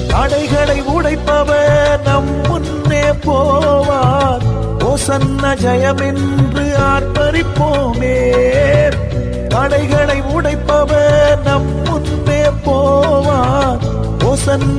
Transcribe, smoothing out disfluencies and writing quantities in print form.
தடைகளை உடைப்பவர் நம் முன்னே போவார். ஓசன்ன ஜெயம் என்று ஆர்ப்பரிப்போமே. தடைகளை உடைப்பவர் நம் முன்னே போவார். ஓசன்ன